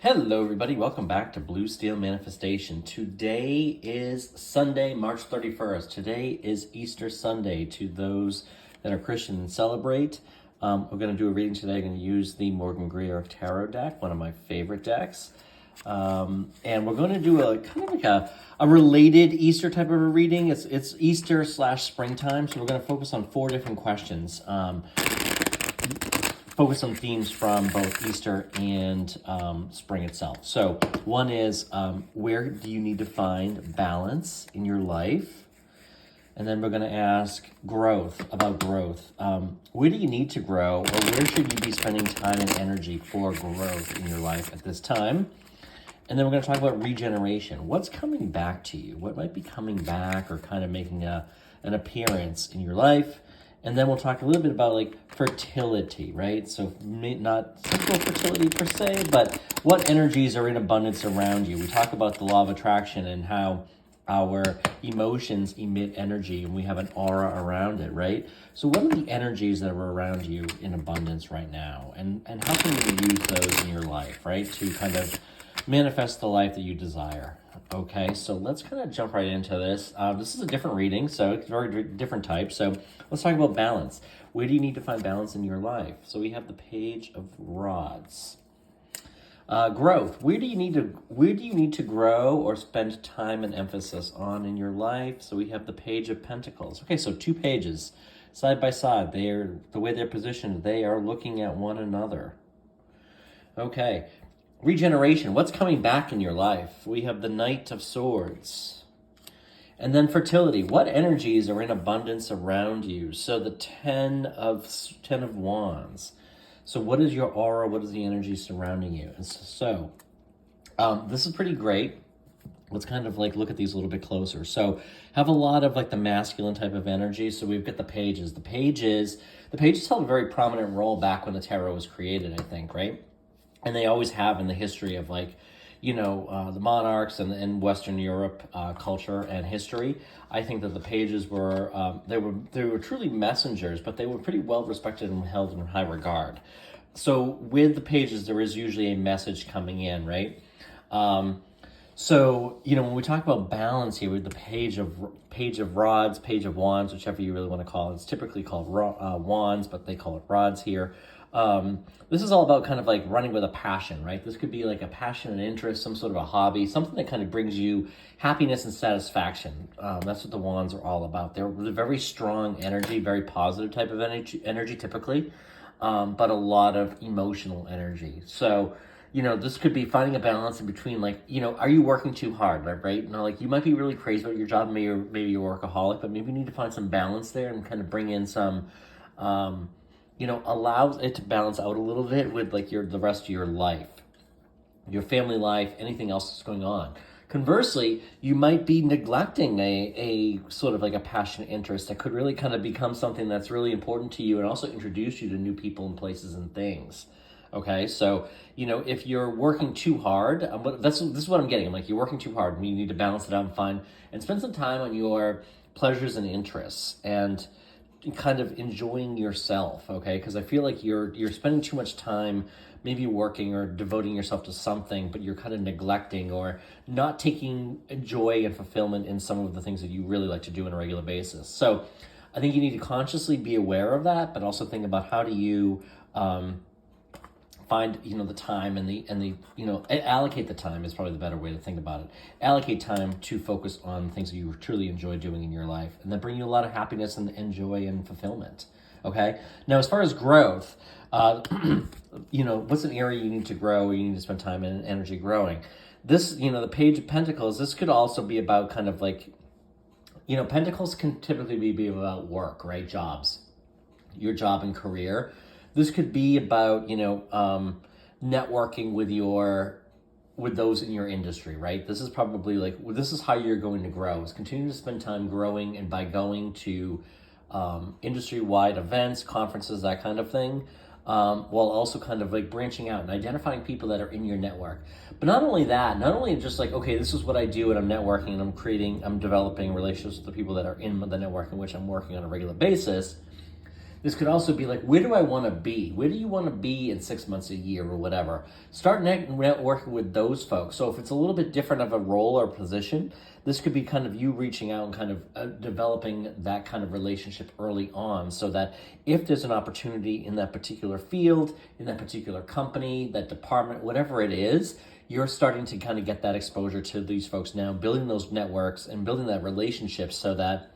Hello, everybody. Welcome back to Blue Steel Manifestation. Today is Sunday, March 31st. Today is Easter Sunday to those that are Christian and celebrate. We're going to do a reading today. I'm going to use the Morgan Greer Tarot deck, one of my favorite decks. And we're going to do a kind of like a related Easter type of a reading. It's Easter / springtime, so we're going to focus on 4 different questions. Focus on themes from both Easter and spring itself. So one is, where do you need to find balance in your life? And then we're going to ask about growth. Where do you need to grow, or where should you be spending time and energy for growth in your life at this time? And then we're going to talk about regeneration. What's coming back to you? What might be coming back or kind of making an appearance in your life? And then we'll talk a little bit about like fertility, right? So not sexual fertility per se, but what energies are in abundance around you. We talk about the law of attraction and how our emotions emit energy and we have an aura around it, right? So what are the energies that are around you in abundance right now? And how can you use those in your life, right? To kind of manifest the life that you desire. Okay, so let's kind of jump right into this. This is a different reading, so it's very different type. So let's talk about balance. Where do you need to find balance in your life? So we have the Page of Rods. Growth. Where do you need to grow or spend time and emphasis on in your life? So we have the Page of Pentacles. Okay, so 2 pages side by side. The way they're positioned, they are looking at one another. Okay. Regeneration, what's coming back in your life? We have the Knight of Swords. And then fertility, what energies are in abundance around you? So the Ten of Wands. So what is your aura? What is the energy surrounding you? And so this is pretty great. Let's kind of like look at these a little bit closer. So have a lot of like the masculine type of energy. So we've got the pages. The pages held a very prominent role back when the tarot was created, I think, right? And they always have in the history of like, the monarchs and Western Europe culture and history. I think that the pages were, they were truly messengers, but they were pretty well respected and held in high regard. So with the pages, there is usually a message coming in, right? So, when we talk about balance here with the Page of Rods, Page of Wands, whichever you really want to call it, it's typically called wands, but they call it rods here. This is all about kind of like running with a passion, right? This could be like a passion and interest, some sort of a hobby, something that kind of brings you happiness and satisfaction. That's what the wands are all about. They're very strong energy, very positive type of energy typically, but a lot of emotional energy. So, this could be finding a balance in between, like, are you working too hard, right? Like you might be really crazy about your job, maybe you're a workaholic, but maybe you need to find some balance there and kind of bring in some, allows it to balance out a little bit with like the rest of your life, your family life, anything else that's going on. Conversely, you might be neglecting a sort of like a passion interest that could really kind of become something that's really important to you and also introduce you to new people and places and things. Okay, so, if you're working too hard, this is what I'm getting. I'm like, you're working too hard and you need to balance it out and spend some time on your pleasures and interests and kind of enjoying yourself, okay? Because I feel like you're spending too much time maybe working or devoting yourself to something, but you're kind of neglecting or not taking joy and fulfillment in some of the things that you really like to do on a regular basis. So I think you need to consciously be aware of that, but also think about how do you find the time and the allocate the time is probably the better way to think about it. Allocate time to focus on things that you truly enjoy doing in your life and that bring you a lot of happiness and joy and fulfillment. Okay, now as far as growth, what's an area you need to grow or you need to spend time and energy growing? This, the Page of Pentacles, this could also be about kind of like, Pentacles can typically be about work, right? Jobs, your job and career. This could be about, networking with those in your industry, right? This is probably this is how you're going to grow, is continue to spend time growing and by going to industry-wide events, conferences, that kind of thing, while also kind of like branching out and identifying people that are in your network. But not only just like, okay, this is what I do and I'm networking and I'm developing relationships with the people that are in the network in which I'm working on a regular basis. This could also be like, where do I want to be? Where do you want to be in 6 months, a year, or whatever? Start networking with those folks. So if it's a little bit different of a role or position, this could be kind of you reaching out and kind of developing that kind of relationship early on, so that if there's an opportunity in that particular field, in that particular company, that department, whatever it is, you're starting to kind of get that exposure to these folks now, building those networks and building that relationship, so that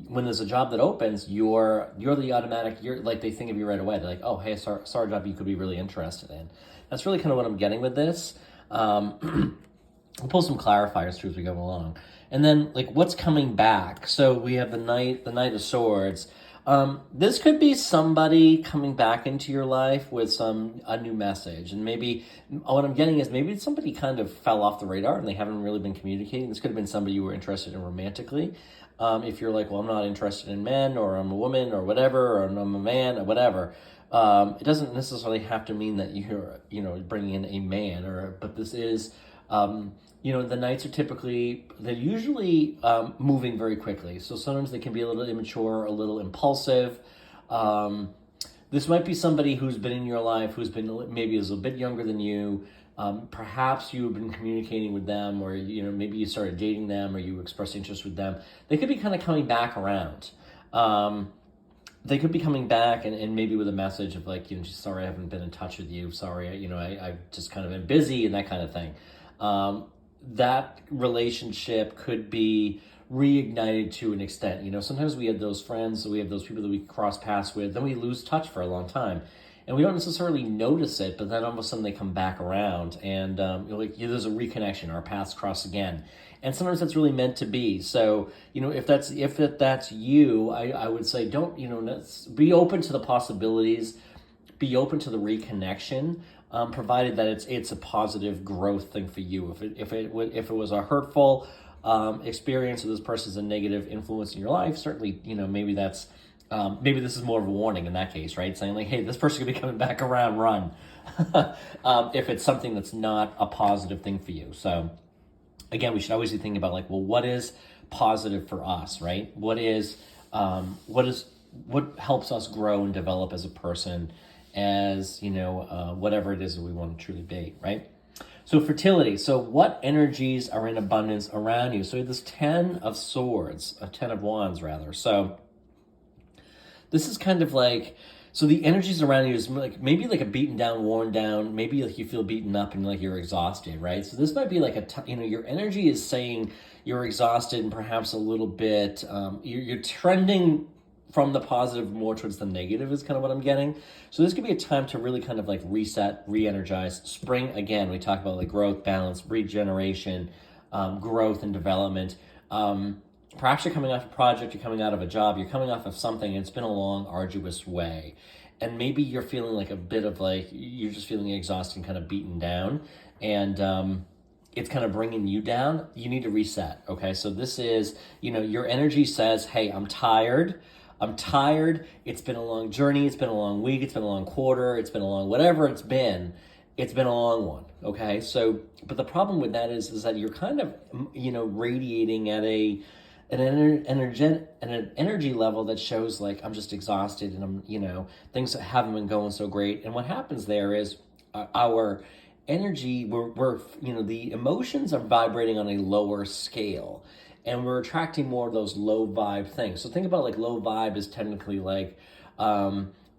when there's a job that opens, you're the automatic, you're like, they think of you right away. They're like, oh, hey, sorry, a job you could be really interested in. That's really kind of what I'm getting with this. We'll pull some clarifiers too as we go along. And then, like, what's coming back? So we have the Knight of Swords. This could be somebody coming back into your life with a new message. And maybe what I'm getting is maybe somebody kind of fell off the radar and they haven't really been communicating. This could have been somebody you were interested in romantically. If you're like, well, I'm not interested in men, or I'm a woman, or whatever, or I'm a man, or whatever. It doesn't necessarily have to mean that you're, bringing in a man, but this is, the Knights they're usually moving very quickly. So sometimes they can be a little immature, a little impulsive. This might be somebody who's been in your life, who's been maybe is a bit younger than you. Perhaps you've been communicating with them, or maybe you started dating them, or you expressed interest with them. They could be kind of coming back around. They could be coming back and maybe with a message of like, sorry, I haven't been in touch with you. Sorry, I just kind of been busy and that kind of thing. That relationship could be reignited to an extent. Sometimes we have those friends, we have those people that we cross paths with, then we lose touch for a long time. And we don't necessarily notice it, but then all of a sudden they come back around, and there's a reconnection. Our paths cross again, and sometimes that's really meant to be. So if that's you, I would say don't be open to the possibilities, be open to the reconnection, provided that it's a positive growth thing for you. If it was a hurtful experience, or this person's a negative influence in your life, certainly maybe that's. Maybe this is more of a warning in that case, right? Saying like, hey, this person could be coming back around, run. If it's something that's not a positive thing for you. So again, we should always be thinking about like, well, what is positive for us, right? What helps us grow and develop as a person, as, whatever it is that we want to truly be, right? So fertility. So what energies are in abundance around you? So this 10 of Swords, a 10 of Wands rather. So this is kind of like, so the energies around you is like maybe like a beaten down, worn down, maybe like you feel beaten up and like you're exhausted, right? So this might be like your energy is saying you're exhausted and perhaps a little bit, you're trending from the positive more towards the negative is kind of what I'm getting. So this could be a time to really kind of like reset, re-energize. Spring, again, we talk about like growth, balance, regeneration, growth and development. Perhaps you're coming off a project, you're coming out of a job, you're coming off of something, and it's been a long, arduous way. And maybe you're feeling like a bit of like, you're just feeling exhausted and kind of beaten down. And it's kind of bringing you down. You need to reset, okay? So this is, your energy says, hey, I'm tired. It's been a long journey. It's been a long week. It's been a long quarter. It's been a long whatever it's been. It's been a long one, okay? So, but the problem with that is that you're kind of, radiating at an energy level that shows like I'm just exhausted and I'm things that haven't been going so great. And what happens there is our energy, we're the emotions are vibrating on a lower scale, and we're attracting more of those low vibe things. So think about like low vibe is technically like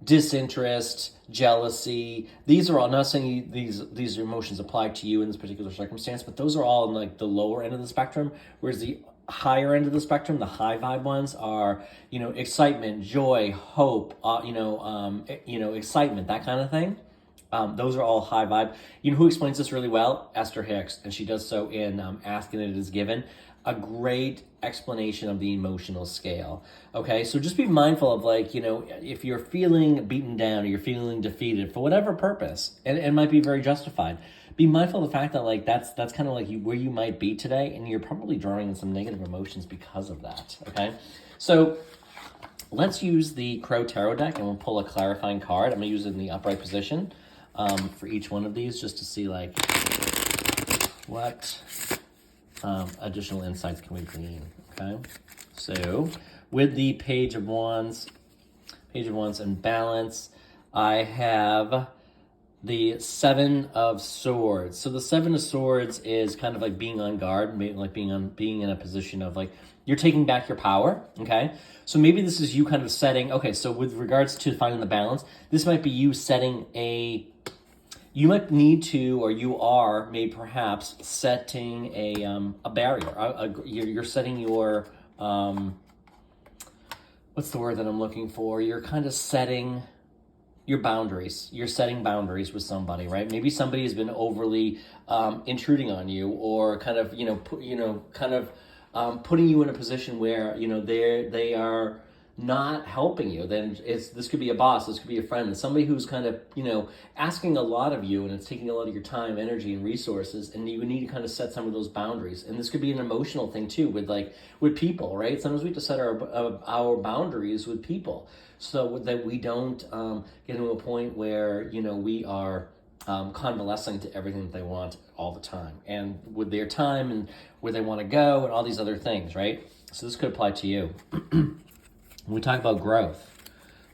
disinterest, jealousy. These are all, not saying these emotions apply to you in this particular circumstance, but those are all in like the lower end of the spectrum, whereas the higher end of the spectrum, the high vibe ones are, excitement, joy, hope, excitement, that kind of thing. Those are all high vibe. Who explains this really well? Esther Hicks, and she does so in Ask and It Is Given. A great explanation of the emotional scale. Okay, so just be mindful of like, if you're feeling beaten down or you're feeling defeated for whatever purpose, and it might be very justified, be mindful of the fact that like that's kind of like where you might be today, and you're probably drawing in some negative emotions because of that, okay? So let's use the Crow Tarot deck, and we'll pull a clarifying card. I'm going to use it in the upright position for each one of these, just to see like what additional insights can we glean, okay? So with the Page of Wands Page of Wands and balance. I have the Seven of Swords. So the Seven of Swords is kind of like being on guard, like being in a position of like you're taking back your power. Okay, so maybe this is you kind of setting. Okay, so with regards to finding the balance, this might be you setting a. You might need to, or you are, maybe perhaps setting a barrier. You're setting your what's the word that I'm looking for? You're kind of setting your boundaries. You're setting boundaries with somebody, right? Maybe somebody has been overly intruding on you, or kind of putting you in a position where they are not helping you. Then this could be a boss, this could be a friend, somebody who's kind of asking a lot of you, and it's taking a lot of your time, energy, and resources, and you need to kind of set some of those boundaries. And this could be an emotional thing too, with people, right? Sometimes we have to set our boundaries with people, so that we don't get to a point where we are convalescing to everything that they want all the time, and with their time and where they want to go and all these other things, right? So this could apply to you. When we talk about growth,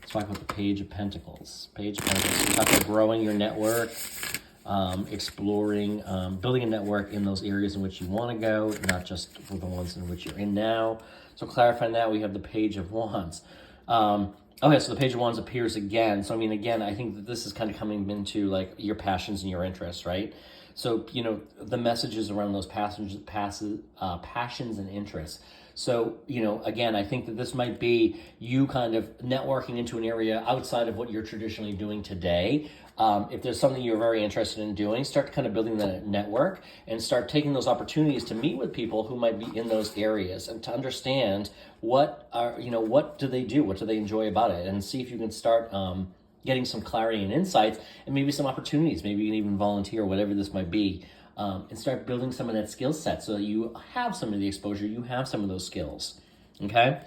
let's talk about the Page of Pentacles. Page of Pentacles. We talk about growing your network, exploring, building a network in those areas in which you want to go, not just for the ones in which you're in now. So clarifying that, we have the Page of Wands. Okay, so the Page of Wands appears again. So, again, I think that this is kind of coming into, like, your passions and your interests, right? So, the messages around those passions and interests. So, again, I think that this might be you kind of networking into an area outside of what you're traditionally doing today. If there's something you're very interested in doing, start kind of building that network and start taking those opportunities to meet with people who might be in those areas, and to understand what do they do, what do they enjoy about it, and see if you can start getting some clarity and insights, and maybe some opportunities. Maybe you can even volunteer, whatever this might be. And start building some of that skill set so that you have some of the exposure, you have some of those skills, okay?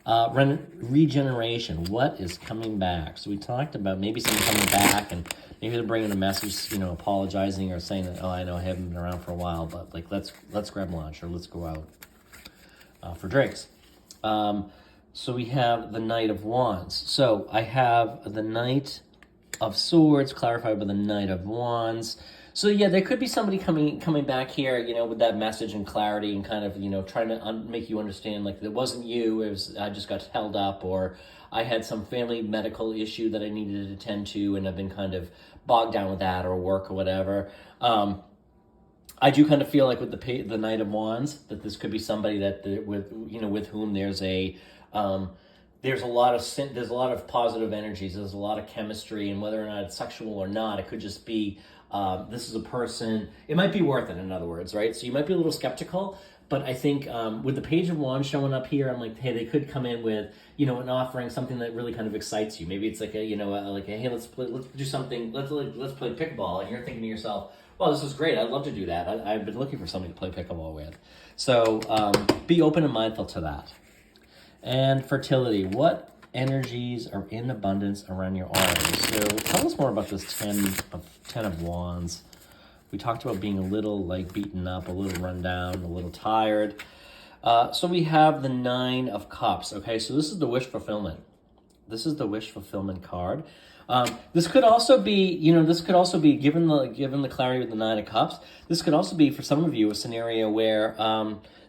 Regeneration, what is coming back? So we talked about maybe something coming back, and maybe they're bringing a message, apologizing or saying that, oh, I know I haven't been around for a while, but like let's grab lunch or let's go out for drinks. So we have the Knight of Wands. So I have the Knight of Swords clarified by the Knight of Wands. So yeah, there could be somebody coming back here, with that message and clarity, and kind of, trying to make you understand, like, it wasn't you, it was, I just got held up, or I had some family medical issue that I needed to attend to, and I've been kind of bogged down with that, or work, or whatever. I do kind of feel like with the Knight of Wands that this could be somebody that with whom there's a lot of positive energies, there's a lot of chemistry, and whether or not it's sexual or not, it could just be. This is a person, it might be worth it, in other words, right? So you might be a little skeptical, but I think with the Page of Wands showing up here, I'm like, hey, they could come in with, an offering, something that really kind of excites you. Maybe it's like hey, let's do something, let's play pickleball, and you're thinking to yourself, well, this is great, I'd love to do that. I've been looking for somebody to play pickleball with. So be open and mindful to that. And fertility, what energies are in abundance around your aura? So tell us more about this 10 of Wands. We talked about being a little beaten up, a little run down, a little tired. So we have the 9 of Cups. Okay, so this is the wish fulfillment. This is the wish fulfillment card. This could also be, given the clarity with the 9 of Cups, this could also be for some of you a scenario where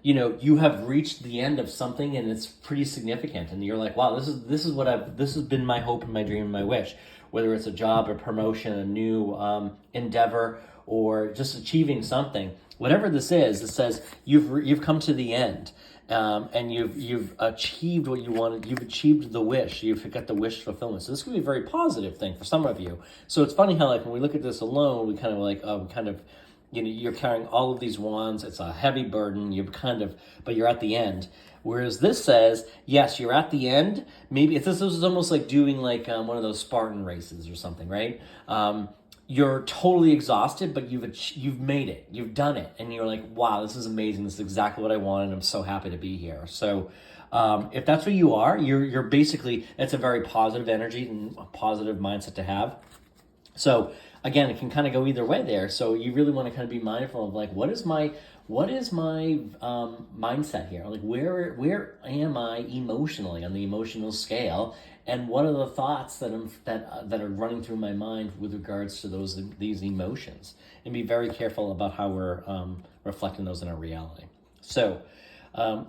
you have reached the end of something and it's pretty significant, and you're like, wow, this has been my hope and my dream and my wish, whether it's a job, a promotion, a new endeavor, or just achieving something. Whatever this is, it says you've come to the end, and you've achieved what you wanted. You've achieved the wish. You've got the wish fulfillment. So this could be a very positive thing for some of you. So it's funny how when we look at this alone, we kind of you're carrying all of these wands. It's a heavy burden. But you're at the end. Whereas this says, yes, you're at the end. Maybe this is almost like doing one of those Spartan races or something, right? You're totally exhausted, but you've made it. You've done it. And you're like, wow, this is amazing. This is exactly what I wanted. I'm so happy to be here. So if that's where you are, you're basically, that's a very positive energy and a positive mindset to have. So again, it can kind of go either way there. So you really want to kind of be mindful of like, what is my mindset here? Like, where am I emotionally on the emotional scale, and what are the thoughts that are running through my mind with regards to these emotions? And be very careful about how we're reflecting those in our reality. So.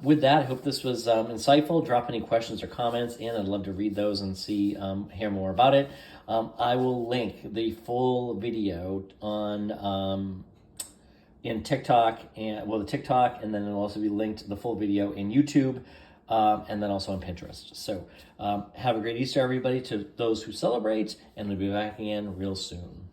With that, I hope this was insightful. Drop any questions or comments in. I'd love to read those and hear more about it. I will link the full video on in TikTok the TikTok, and then it'll also be linked the full video in YouTube, and then also on Pinterest. So have a great Easter, everybody, to those who celebrate, and we'll be back again real soon.